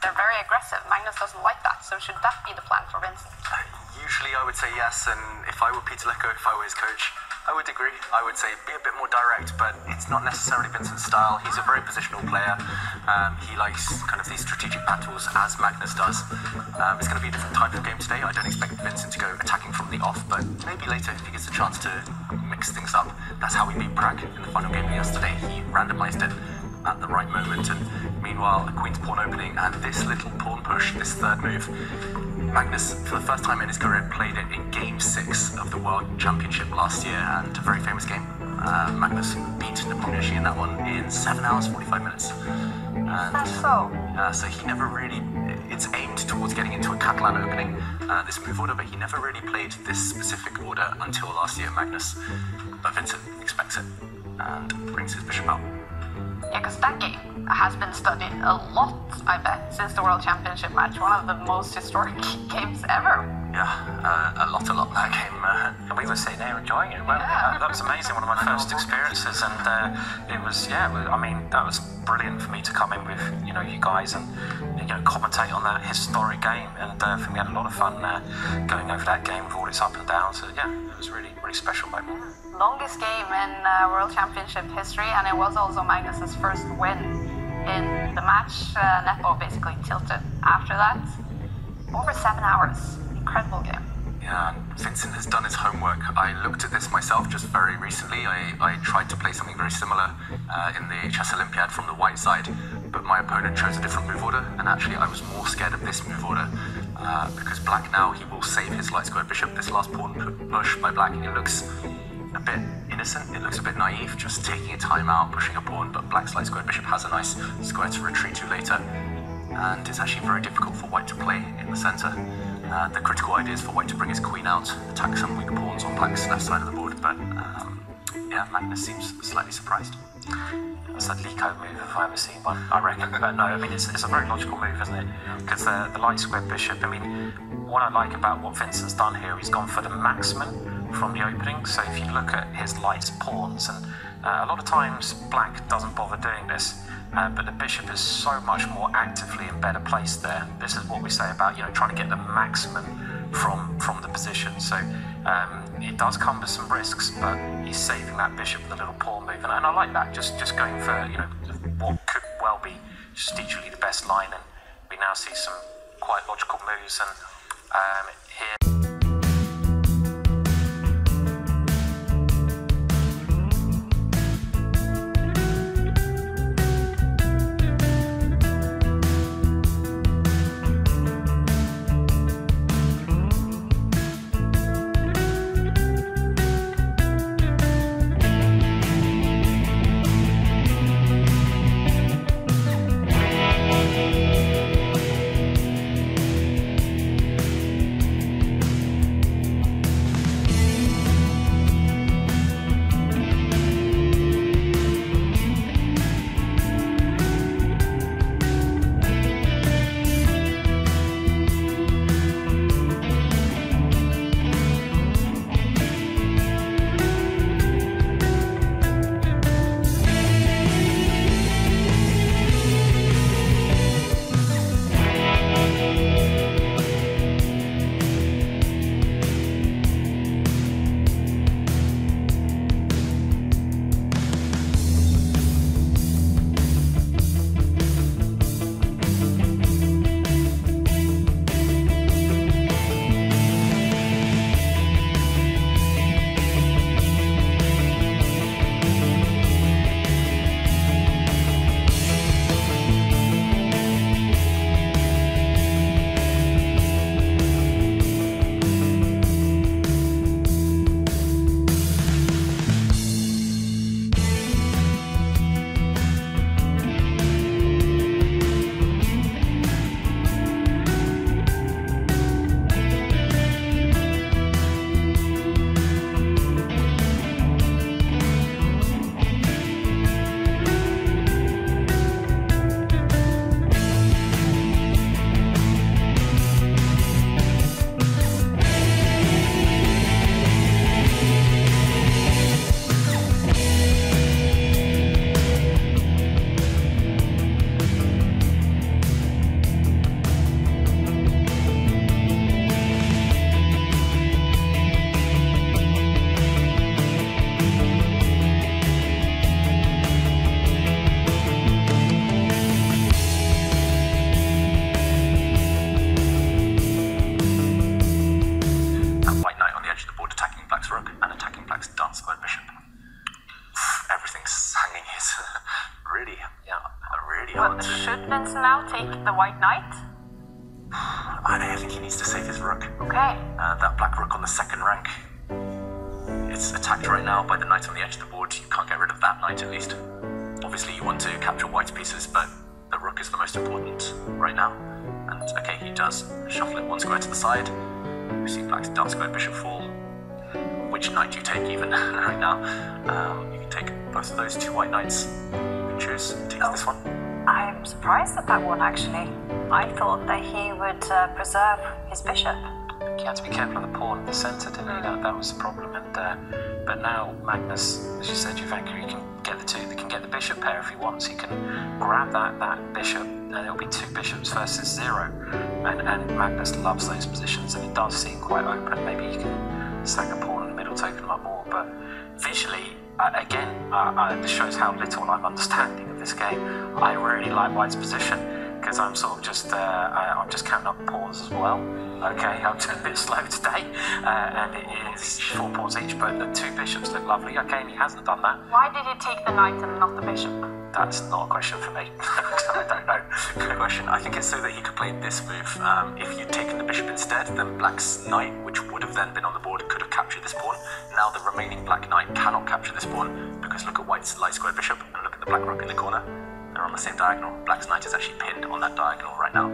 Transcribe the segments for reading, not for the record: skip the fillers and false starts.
They're very aggressive. Magnus doesn't like that, so should that be the plan for Vincent? Usually I would say yes, and if I were Peter Lecco, if I were his coach, I would agree. I would say be a bit more direct, but it's not necessarily Vincent's style. He's a very positional player. He likes kind of these strategic battles, as Magnus does. It's going to be a different type of game today. I don't expect Vincent to go attacking from the off, but maybe later if he gets a chance to mix things up. That's how he beat Prag in the final game yesterday. He randomized it at the right moment, and meanwhile a queen's pawn opening and this little pawn push, this third move. Magnus, for the first time in his career, played it in Game 6 of the World Championship last year, and a very famous game. Magnus beat Napoleon in that one in 7 hours 45 minutes. That's so. So he never really, it's aimed towards getting into a Catalan opening, this move order, but he never really played this specific order until last year, Magnus. But Vincent expects it and brings his bishop out. Yeah, because that game has been studied a lot, I bet, since the World Championship match. One of the most historic games ever. Yeah, a lot that game. And we were sitting there enjoying it. Well, Yeah. that was amazing. One of my first experiences, and it was, I mean, that was brilliant for me to come in with, you guys and, commentate on that historic game. And for me, I had a lot of fun going over that game with all its up and downs. So yeah, it was really, really special moment. Longest game in World Championship history, and it was also Magnus's first win in the match. Nepo basically tilted after that. Over 7 hours. Incredible game. Yeah, Vincent has done his homework. I looked at this myself just very recently. I tried to play something very similar in the Chess Olympiad from the white side, but my opponent chose a different move order, and actually I was more scared of this move order because black now, he will save his light squared bishop. This last pawn push by black, it looks a bit innocent, it looks a bit naive, just taking a time out, pushing a pawn, but black's light squared bishop has a nice square to retreat to later, and it's actually very difficult for white to play in the center. The critical idea is for white to bring his queen out, attack some weak pawns on black's left side of the board, but yeah, Magnus seems slightly surprised. It's a Lico move if I ever seen one, I reckon. But no, I mean, it's a very logical move, isn't it? Because the light squared bishop, I mean, what I like about what Vincent's done here, he's gone for the maximum from the opening. So if you look at his light pawns, and a lot of times black doesn't bother doing this, but the bishop is so much more actively and better placed there. This is what we say about, trying to get the maximum from the position. So it does come with some risks, but he's saving that bishop with a little pawn move, and I like that. Just going for what could well be strategically the best line, and we now see some quite logical moves. And here. the white knight? I think he needs to save his rook. Okay. That black rook on the second rank, it's attacked right now by the knight on the edge of the board. You can't get rid of that knight, at least. Obviously, you want to capture white's pieces, but the rook is the most important right now. And okay, he does shuffle it one square to the side. We see black's dark square bishop fall. Which knight do you take even right now? You can take both of those two white knights. You can choose. Take this one. I'm surprised at that one, actually. I thought that he would preserve his bishop. You had to be careful of the pawn in the centre, didn't you? That was the problem. But now Magnus, as you said, Juvenka, he can get the two. They can get the bishop pair if he wants. He can grab that bishop, and it'll be two bishops versus 0. And Magnus loves those positions, and it does seem quite open. Maybe he can sack a pawn in the middle to open them up more. But visually, again, this shows how little I'm understanding of this game. I really like white's position because I'm sort of just I'm just counting up pawns as well. Okay, I'm a bit slow today, and it is 4 pawns each, but the 2 bishops look lovely. Okay, and he hasn't done that. Why did he take the knight and not the bishop? That's not a question for me. I don't know. Good question. I think it's so that he could play this move. If you'd taken the bishop instead, then black's knight, which would have then been on the board, could have captured this pawn. Now the remaining black knight cannot capture this pawn because look at white's light square bishop and look at the black rook in the corner. They're on the same diagonal. Black's knight is actually pinned on that diagonal right now.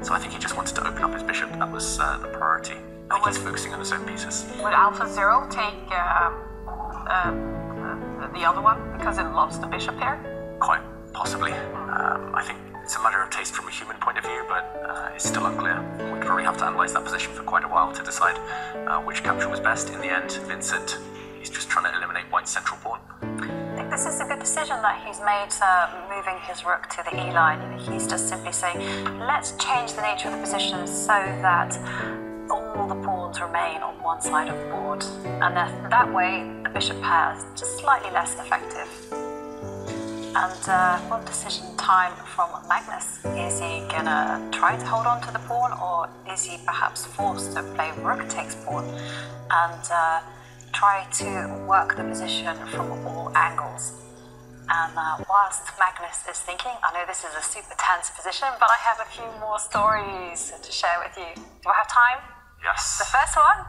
So I think he just wanted to open up his bishop. That was the priority. I think he's focusing on his own pieces. Would Alpha Zero take the other one because it loves the bishop here? Quite possibly. I think it's a matter of taste from a human point of view, but it's still unclear. We'd probably have to analyse that position for quite a while to decide which capture was best. In the end, Vincent, he's just trying to eliminate white's central pawn. I think this is a good decision that he's made, moving his rook to the E line. He's just simply saying, let's change the nature of the position so that all the pawns remain on one side of the board. And that way, the bishop pair is just slightly less effective. And what decision time from Magnus? Is he gonna try to hold on to the pawn, or is he perhaps forced to play rook takes pawn and try to work the position from all angles? And whilst Magnus is thinking, I know this is a super tense position, but I have a few more stories to share with you. Do I have time? Yes. The first one